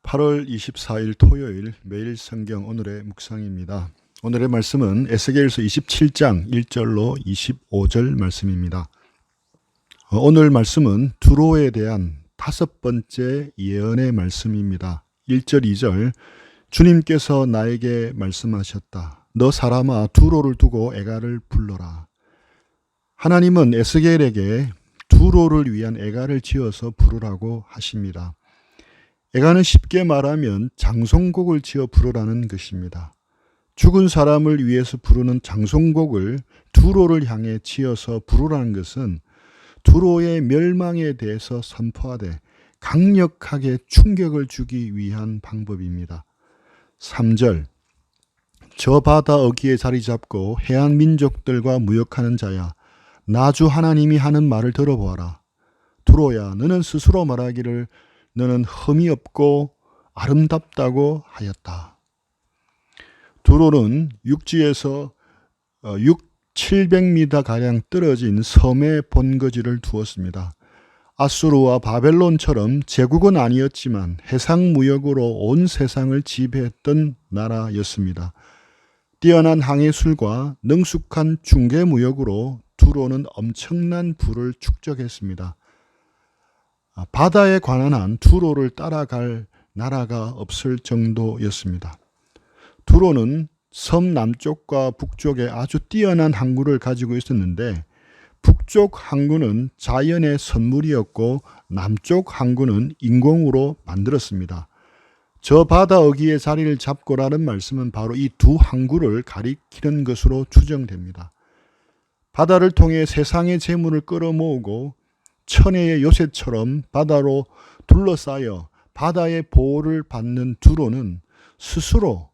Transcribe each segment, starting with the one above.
8월 24일 토요일 매일 성경 오늘의 묵상입니다. 오늘의 말씀은 에스겔서 27장 1절로 25절 말씀입니다. 오늘 말씀은 두로에 대한 5번째 예언의 말씀입니다. 1절 2절 주님께서 나에게 말씀하셨다. 너 사람아 두로를 두고 애가를 불러라. 하나님은 에스겔에게 두로를 위한 애가를 지어서 부르라고 하십니다. 애가는 쉽게 말하면 장송곡을 지어 부르라는 것입니다. 죽은 사람을 위해서 부르는 장송곡을 두로를 향해 지어서 부르라는 것은 두로의 멸망에 대해서 선포하되 강력하게 충격을 주기 위한 방법입니다. 3절 저 바다 어귀에 자리 잡고 해안 민족들과 무역하는 자야 나주 하나님이 하는 말을 들어보아라. 두로야 너는 스스로 말하기를 너는 흠이 없고 아름답다고 하였다. 두로는 육지에서 700m가량 떨어진 섬에 본거지를 두었습니다. 아수르와 바벨론처럼 제국은 아니었지만 해상무역으로 온 세상을 지배했던 나라였습니다. 뛰어난 항해술과 능숙한 중개무역으로 두로는 엄청난 부를 축적했습니다. 바다에 관한 한 두로를 따라갈 나라가 없을 정도였습니다. 두로는 섬 남쪽과 북쪽에 아주 뛰어난 항구를 가지고 있었는데 북쪽 항구는 자연의 선물이었고 남쪽 항구는 인공으로 만들었습니다. 저 바다 어귀에 자리를 잡고라는 말씀은 바로 이 두 항구를 가리키는 것으로 추정됩니다. 바다를 통해 세상의 재물을 끌어모으고 천혜의 요새처럼 바다로 둘러싸여 바다의 보호를 받는 두로는 스스로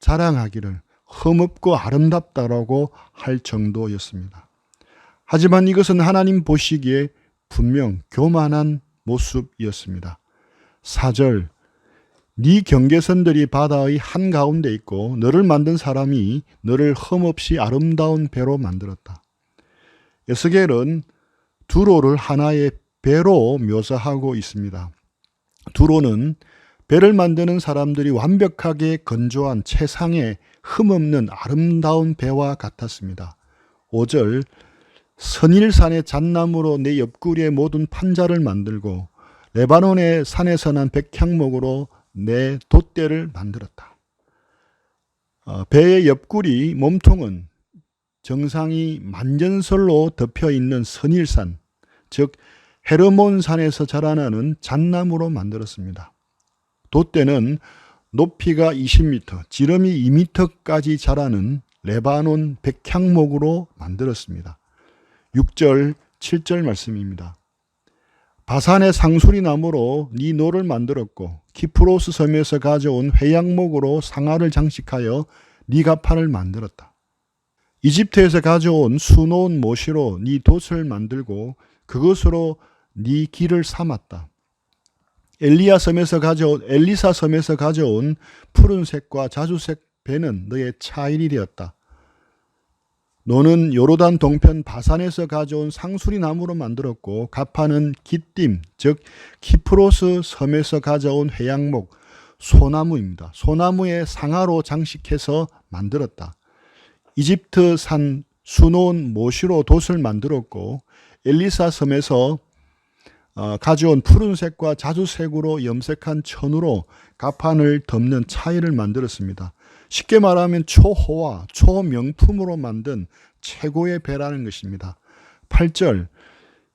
자랑하기를 흠없고 아름답다라고 할 정도였습니다. 하지만 이것은 하나님 보시기에 분명 교만한 모습이었습니다. 4절 네 경계선들이 바다의 한가운데 있고 너를 만든 사람이 너를 흠없이 아름다운 배로 만들었다. 에스겔은 두로를 하나의 배로 묘사하고 있습니다. 두로는 배를 만드는 사람들이 완벽하게 건조한 최상의 흠없는 아름다운 배와 같았습니다. 5절 선일산의 잣나무로 내 옆구리의 모든 판자를 만들고 레바논의 산에서 난 백향목으로 내 돛대를 만들었다. 배의 옆구리 몸통은 정상이 만전설로 덮여 있는 선일산, 즉 헤르몬산에서 자라나는 잣나무로 만들었습니다. 돛대는 높이가 20m, 지름이 2m까지 자라는 레바논 백향목으로 만들었습니다. 6절, 7절 말씀입니다. 바산의 상수리 나무로 네 노를 만들었고 키프로스 섬에서 가져온 회양목으로 상아를 장식하여 네 가판을 만들었다. 이집트에서 가져온 수놓은 모시로 네 돛을 만들고 그것으로 네 길을 삼았다. 엘리사 섬에서 가져온 푸른색과 자주색 배는 너의 차일이 되었다. 너는 요르단 동편 바산에서 가져온 상수리 나무로 만들었고 가판은 기띔 즉 키프로스 섬에서 가져온 회양목 소나무입니다. 소나무의 상아로 장식해서 만들었다. 이집트산 수놓은 모시로 돛을 만들었고 엘리사 섬에서 가져온 푸른색과 자주색으로 염색한 천으로 가판을 덮는 차일을 만들었습니다. 쉽게 말하면 초호화, 초명품으로 만든 최고의 배라는 것입니다. 8절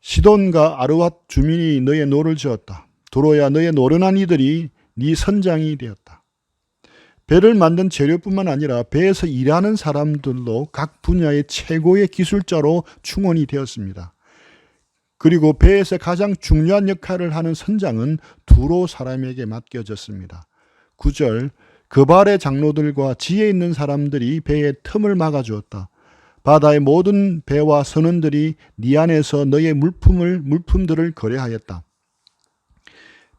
시돈과 아르왓 주민이 너의 노를 지었다. 두로야 너의 노련한 이들이 네 선장이 되었다. 배를 만든 재료뿐만 아니라 배에서 일하는 사람들도 각 분야의 최고의 기술자로 충원이 되었습니다. 그리고 배에서 가장 중요한 역할을 하는 선장은 두로 사람에게 맡겨졌습니다. 9절 그발의 장로들과 지혜 있는 사람들이 배의 틈을 막아주었다. 바다의 모든 배와 선원들이 네 안에서 너의 물품들을 거래하였다.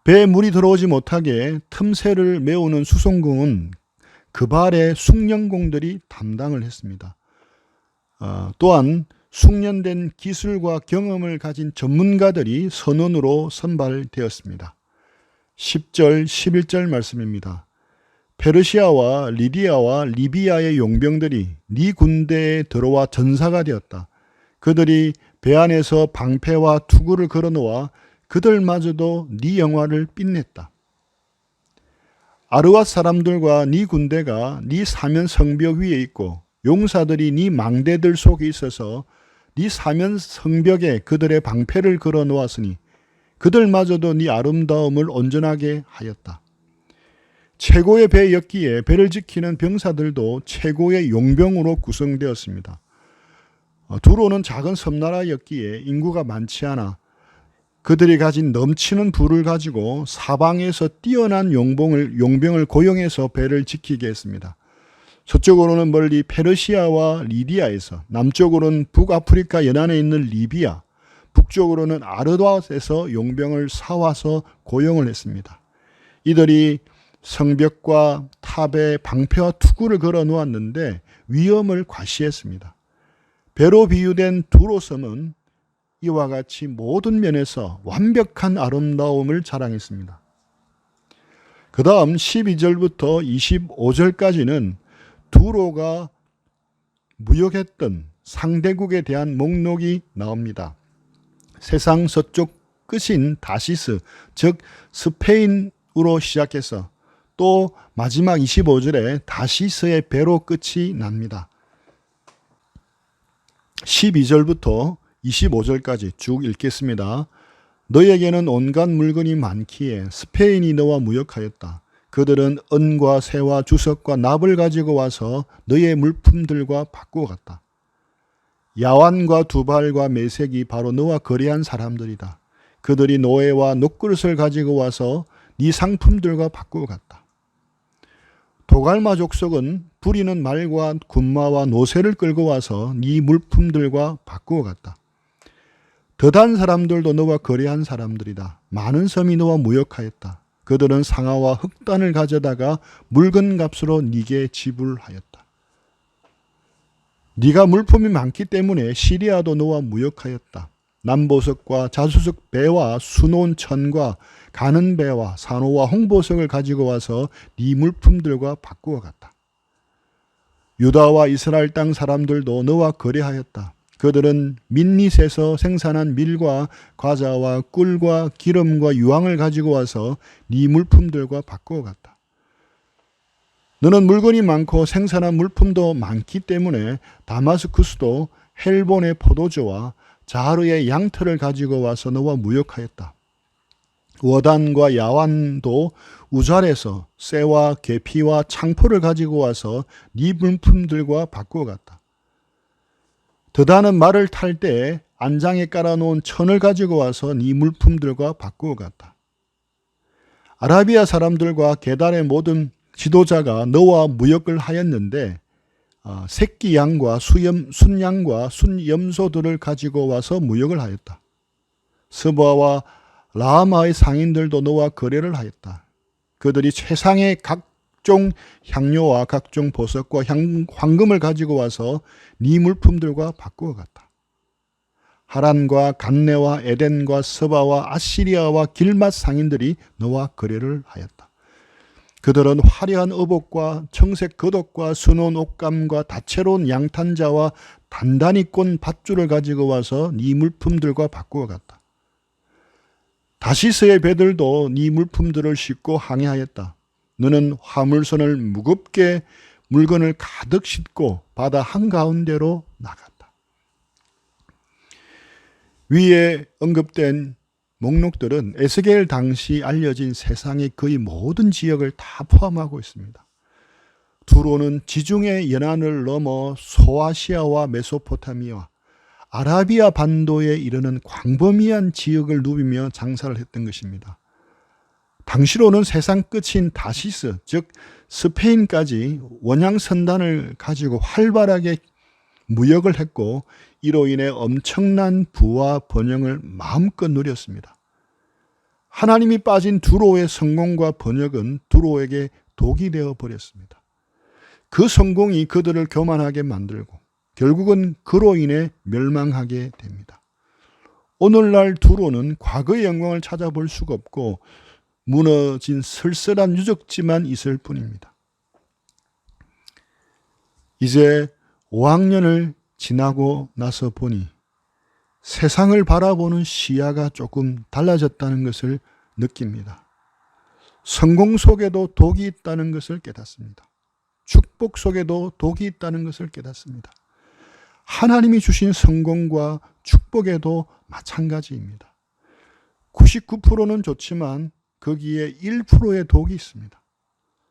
배에 물이 들어오지 못하게 틈새를 메우는 수송공은 그발의 숙련공들이 담당을 했습니다. 또한 숙련된 기술과 경험을 가진 전문가들이 선원으로 선발되었습니다. 10절, 11절 말씀입니다. 페르시아와 리디아와 리비아의 용병들이 네 군대에 들어와 전사가 되었다. 그들이 배 안에서 방패와 투구를 걸어놓아 그들마저도 네 영화를 빛냈다. 아르왓 사람들과 네 군대가 네 사면 성벽 위에 있고 용사들이 네 망대들 속에 있어서 네 사면 성벽에 그들의 방패를 걸어 놓았으니 그들마저도 네 아름다움을 온전하게 하였다. 최고의 배였기에 배를 지키는 병사들도 최고의 용병으로 구성되었습니다. 두로는 작은 섬나라였기에 인구가 많지 않아 그들이 가진 넘치는 부를 가지고 사방에서 뛰어난 용병을 고용해서 배를 지키게 했습니다. 서쪽으로는 멀리 페르시아와 리디아에서, 남쪽으로는 북아프리카 연안에 있는 리비아, 북쪽으로는 아르밧에서 용병을 사와서 고용을 했습니다. 이들이 성벽과 탑에 방패와 투구를 걸어 놓았는데 위험을 과시했습니다. 배로 비유된 두로섬은 이와 같이 모든 면에서 완벽한 아름다움을 자랑했습니다. 그 다음 12절부터 25절까지는 두로가 무역했던 상대국에 대한 목록이 나옵니다. 세상 서쪽 끝인 다시스, 즉 스페인으로 시작해서 또 마지막 25절에 다시스의 배로 끝이 납니다. 12절부터 25절까지 쭉 읽겠습니다. 너에게는 온갖 물건이 많기에 스페인이 너와 무역하였다. 그들은 은과 새와 주석과 납을 가지고 와서 너의 물품들과 바꾸어 갔다. 야완과 두발과 메색이 바로 너와 거래한 사람들이다. 그들이 노예와 녹그릇을 가지고 와서 네 상품들과 바꾸어 갔다. 도갈마 족속은 부리는 말과 군마와 노새를 끌고 와서 네 물품들과 바꾸어 갔다. 더단 사람들도 너와 거래한 사람들이다. 많은 섬이 너와 무역하였다. 그들은 상아와 흑단을 가져다가 물건 값으로 네게 지불하였다. 네가 물품이 많기 때문에 시리아도 너와 무역하였다. 남보석과 자수석 배와 수놓은 천과 가는 배와 산호와 홍보석을 가지고 와서 네 물품들과 바꾸어 갔다. 유다와 이스라엘 땅 사람들도 너와 거래하였다. 그들은 민닛에서 생산한 밀과 과자와 꿀과 기름과 유황을 가지고 와서 네 물품들과 바꾸어 갔다. 너는 물건이 많고 생산한 물품도 많기 때문에 다마스쿠스도 헬본의 포도주와 자르의 양털을 가지고 와서 너와 무역하였다. 워단과 야완도 우잘에서 쇠와 계피와 창포를 가지고 와서 네 물품들과 바꾸어 갔다. 드다는 말을 탈 때 안장에 깔아놓은 천을 가지고 와서 네 물품들과 바꾸어 갔다. 아라비아 사람들과 게달의 모든 지도자가 너와 무역을 하였는데 새끼 양과 순양과 순염소들을 가지고 와서 무역을 하였다. 스바와 라하마의 상인들도 너와 거래를 하였다. 그들이 최상의 각종 향료와 각종 보석과 황금을 가지고 와서 네 물품들과 바꾸어 갔다. 하란과 간네와 에덴과 스바와 아시리아와 길맛 상인들이 너와 거래를 하였다. 그들은 화려한 의복과 청색 겉옷과 수놓은 옷감과 다채로운 양탄자와 단단히 꼰 밧줄을 가지고 와서 네 물품들과 바꾸어 갔다. 다시스의 배들도 네 물품들을 싣고 항해하였다. 너는 화물선을 무겁게 물건을 가득 싣고 바다 한가운데로 나갔다. 위에 언급된 목록들은 에스겔 당시 알려진 세상의 거의 모든 지역을 다 포함하고 있습니다. 두로는 지중해 연안을 넘어 소아시아와 메소포타미아, 아라비아 반도에 이르는 광범위한 지역을 누비며 장사를 했던 것입니다. 당시로는 세상 끝인 다시스, 즉 스페인까지 원양선단을 가지고 활발하게 무역을 했고 이로 인해 엄청난 부와 번영을 마음껏 누렸습니다. 하나님이 빠진 두로의 성공과 번역은 두로에게 독이 되어 버렸습니다. 그 성공이 그들을 교만하게 만들고 결국은 그로 인해 멸망하게 됩니다. 오늘날 두로는 과거의 영광을 찾아볼 수가 없고 무너진 쓸쓸한 유적지만 있을 뿐입니다. 이제 5학년을 지나고 나서 보니 세상을 바라보는 시야가 조금 달라졌다는 것을 느낍니다. 성공 속에도 독이 있다는 것을 깨닫습니다. 축복 속에도 독이 있다는 것을 깨닫습니다. 하나님이 주신 성공과 축복에도 마찬가지입니다. 99%는 좋지만 거기에 1%의 독이 있습니다.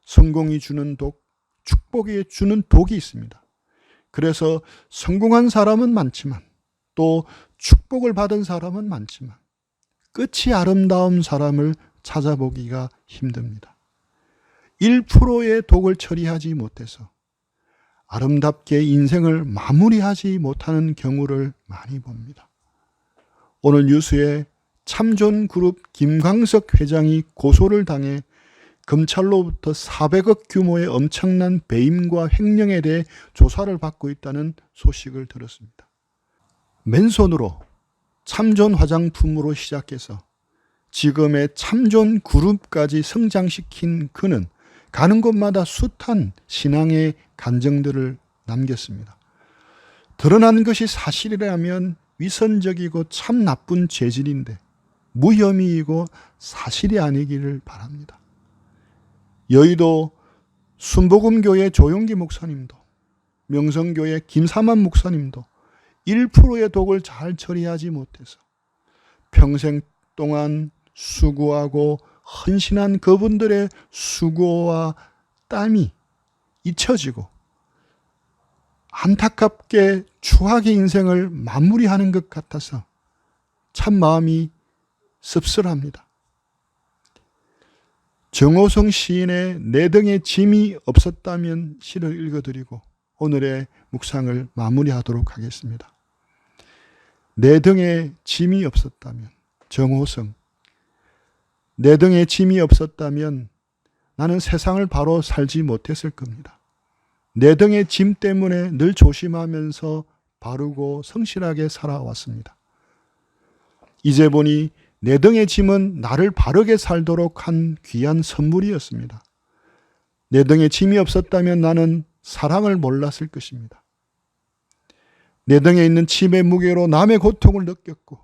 성공이 주는 독, 축복이 주는 독이 있습니다. 그래서 성공한 사람은 많지만 또 축복을 받은 사람은 많지만 끝이 아름다운 사람을 찾아보기가 힘듭니다. 1%의 독을 처리하지 못해서 아름답게 인생을 마무리하지 못하는 경우를 많이 봅니다. 오늘 뉴스에 참존그룹 김광석 회장이 고소를 당해 검찰로부터 400억 규모의 엄청난 배임과 횡령에 대해 조사를 받고 있다는 소식을 들었습니다. 맨손으로 참존 화장품으로 시작해서 지금의 참존 그룹까지 성장시킨 그는 가는 곳마다 숱한 신앙의 간증들을 남겼습니다. 드러난 것이 사실이라면 위선적이고 참 나쁜 죄질인데 무혐의이고 사실이 아니기를 바랍니다. 여의도 순복음교회 조용기 목사님도 명성교회 김사만 목사님도 1%의 독을 잘 처리하지 못해서 평생 동안 수고하고 헌신한 그분들의 수고와 땀이 잊혀지고 안타깝게 추하게 인생을 마무리하는 것 같아서 참 마음이 씁쓸합니다. 정호성 시인의 내 등에 짐이 없었다면 시를 읽어드리고 오늘의 묵상을 마무리하도록 하겠습니다. 내 등에 짐이 없었다면, 정호성, 내 등에 짐이 없었다면 나는 세상을 바로 살지 못했을 겁니다. 내 등의 짐 때문에 늘 조심하면서 바르고 성실하게 살아왔습니다. 이제 보니 내 등의 짐은 나를 바르게 살도록 한 귀한 선물이었습니다. 내 등에 짐이 없었다면 나는 사랑을 몰랐을 것입니다. 내 등에 있는 짐의 무게로 남의 고통을 느꼈고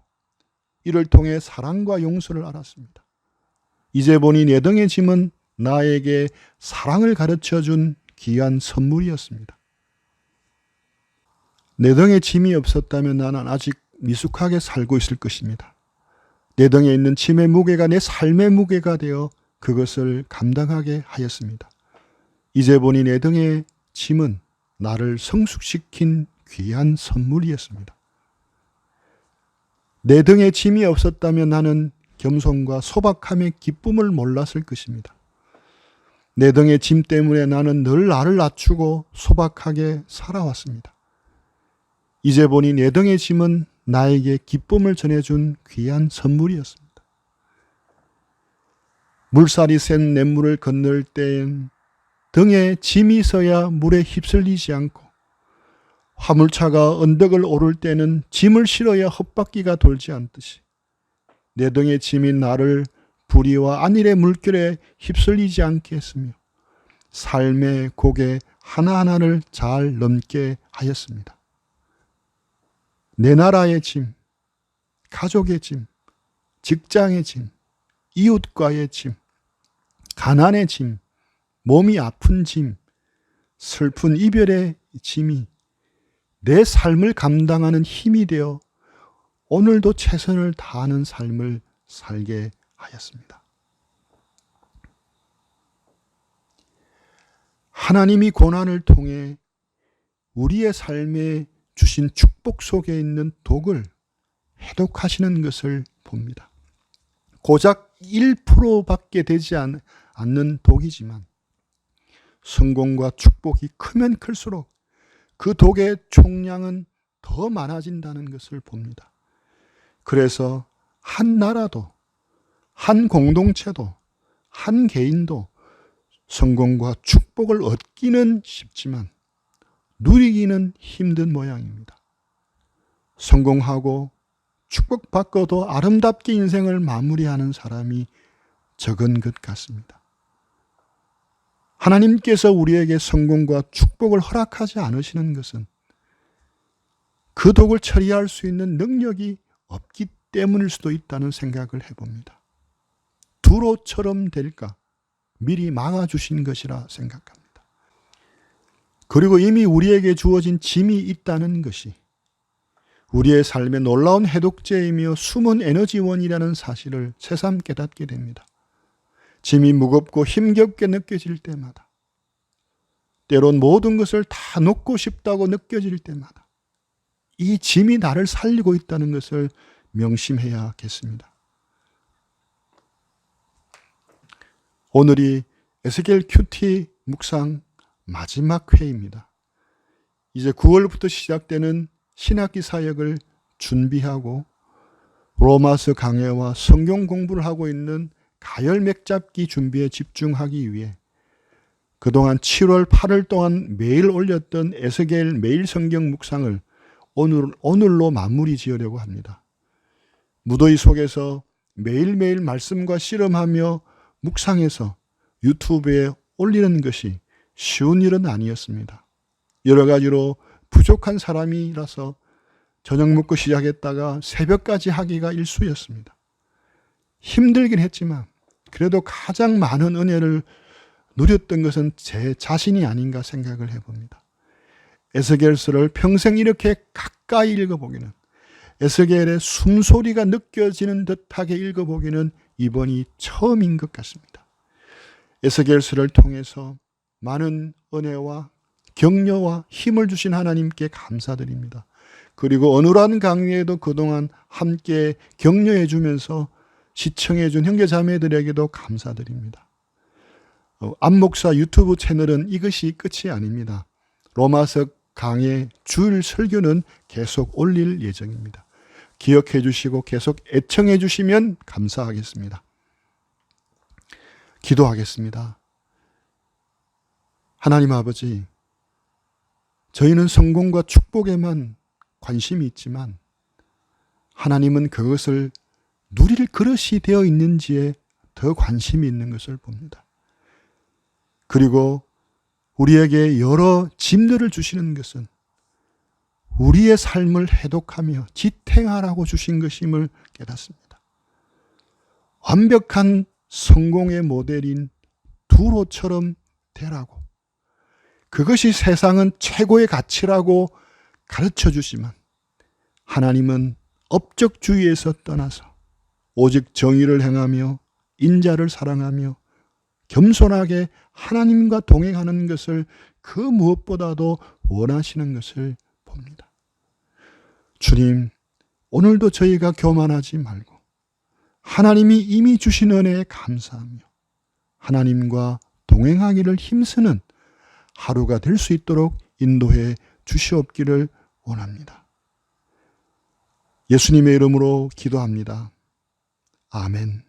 이를 통해 사랑과 용서를 알았습니다. 이제 보니 내 등의 짐은 나에게 사랑을 가르쳐준 귀한 선물이었습니다. 내 등에 짐이 없었다면 나는 아직 미숙하게 살고 있을 것입니다. 내 등에 있는 짐의 무게가 내 삶의 무게가 되어 그것을 감당하게 하였습니다. 이제 보니 내 등의 짐은 나를 성숙시킨 귀한 선물이었습니다. 내 등에 짐이 없었다면 나는 겸손과 소박함의 기쁨을 몰랐을 것입니다. 내 등의 짐 때문에 나는 늘 나를 낮추고 소박하게 살아왔습니다. 이제 보니 내 등의 짐은 나에게 기쁨을 전해준 귀한 선물이었습니다. 물살이 센 냇물을 건널 때엔 등에 짐이 있어야 물에 휩쓸리지 않고 화물차가 언덕을 오를 때는 짐을 실어야 헛바퀴가 돌지 않듯이 내 등의 짐이 나를 불의와 안일의 물결에 휩쓸리지 않게 했으며 삶의 고개 하나하나를 잘 넘게 하였습니다. 내 나라의 짐, 가족의 짐, 직장의 짐, 이웃과의 짐, 가난의 짐, 몸이 아픈 짐, 슬픈 이별의 짐이 내 삶을 감당하는 힘이 되어 오늘도 최선을 다하는 삶을 살게 하였습니다. 하나님이 고난을 통해 우리의 삶에 주신 축복 속에 있는 독을 해독하시는 것을 봅니다. 고작 1%밖에 되지 않는 독이지만 성공과 축복이 크면 클수록 그 독의 총량은 더 많아진다는 것을 봅니다. 그래서 한 나라도, 한 공동체도, 한 개인도 성공과 축복을 얻기는 쉽지만 누리기는 힘든 모양입니다. 성공하고 축복받고도 아름답게 인생을 마무리하는 사람이 적은 것 같습니다. 하나님께서 우리에게 성공과 축복을 허락하지 않으시는 것은 그 독을 처리할 수 있는 능력이 없기 때문일 수도 있다는 생각을 해봅니다. 두로처럼 될까? 미리 막아주신 것이라 생각합니다. 그리고 이미 우리에게 주어진 짐이 있다는 것이 우리의 삶의 놀라운 해독제이며 숨은 에너지원이라는 사실을 새삼 깨닫게 됩니다. 짐이 무겁고 힘겹게 느껴질 때마다, 때론 모든 것을 다 놓고 싶다고 느껴질 때마다 이 짐이 나를 살리고 있다는 것을 명심해야겠습니다. 오늘이 에스겔 큐티 묵상 마지막 회입니다. 이제 9월부터 시작되는 신학기 사역을 준비하고 로마서 강해와 성경 공부를 하고 있는 가열 맥잡기 준비에 집중하기 위해 그동안 7월 8월 동안 매일 올렸던 에스겔 매일 성경 묵상을 오늘로 마무리 지으려고 합니다. 무더위 속에서 매일매일 말씀과 씨름하며 묵상해서 유튜브에 올리는 것이 쉬운 일은 아니었습니다. 여러 가지로 부족한 사람이라서 저녁 먹고 시작했다가 새벽까지 하기가 일쑤였습니다. 힘들긴 했지만 그래도 가장 많은 은혜를 누렸던 것은 제 자신이 아닌가 생각을 해봅니다. 에스겔서를 평생 이렇게 가까이 읽어보기는, 에스겔의 숨소리가 느껴지는 듯하게 읽어보기는 이번이 처음인 것 같습니다. 에스겔서를 통해서 많은 은혜와 격려와 힘을 주신 하나님께 감사드립니다. 그리고 어눌한 강의에도 그동안 함께 격려해 주면서 시청해 준 형제자매들에게도 감사드립니다. 안목사 유튜브 채널은 이것이 끝이 아닙니다. 로마서 강의 주일 설교는 계속 올릴 예정입니다. 기억해 주시고 계속 애청해 주시면 감사하겠습니다. 기도하겠습니다. 하나님 아버지, 저희는 성공과 축복에만 관심이 있지만 하나님은 그것을 누릴 그릇이 되어 있는지에 더 관심이 있는 것을 봅니다. 그리고 우리에게 여러 짐들을 주시는 것은 우리의 삶을 해독하며 지탱하라고 주신 것임을 깨닫습니다. 완벽한 성공의 모델인 두로처럼 되라고, 그것이 세상은 최고의 가치라고 가르쳐 주지만 하나님은 업적주의에서 떠나서 오직 정의를 행하며 인자를 사랑하며 겸손하게 하나님과 동행하는 것을 그 무엇보다도 원하시는 것을 봅니다. 주님, 오늘도 저희가 교만하지 말고 하나님이 이미 주신 은혜에 감사하며 하나님과 동행하기를 힘쓰는 하루가 될 수 있도록 인도해 주시옵기를 원합니다. 예수님의 이름으로 기도합니다. 아멘.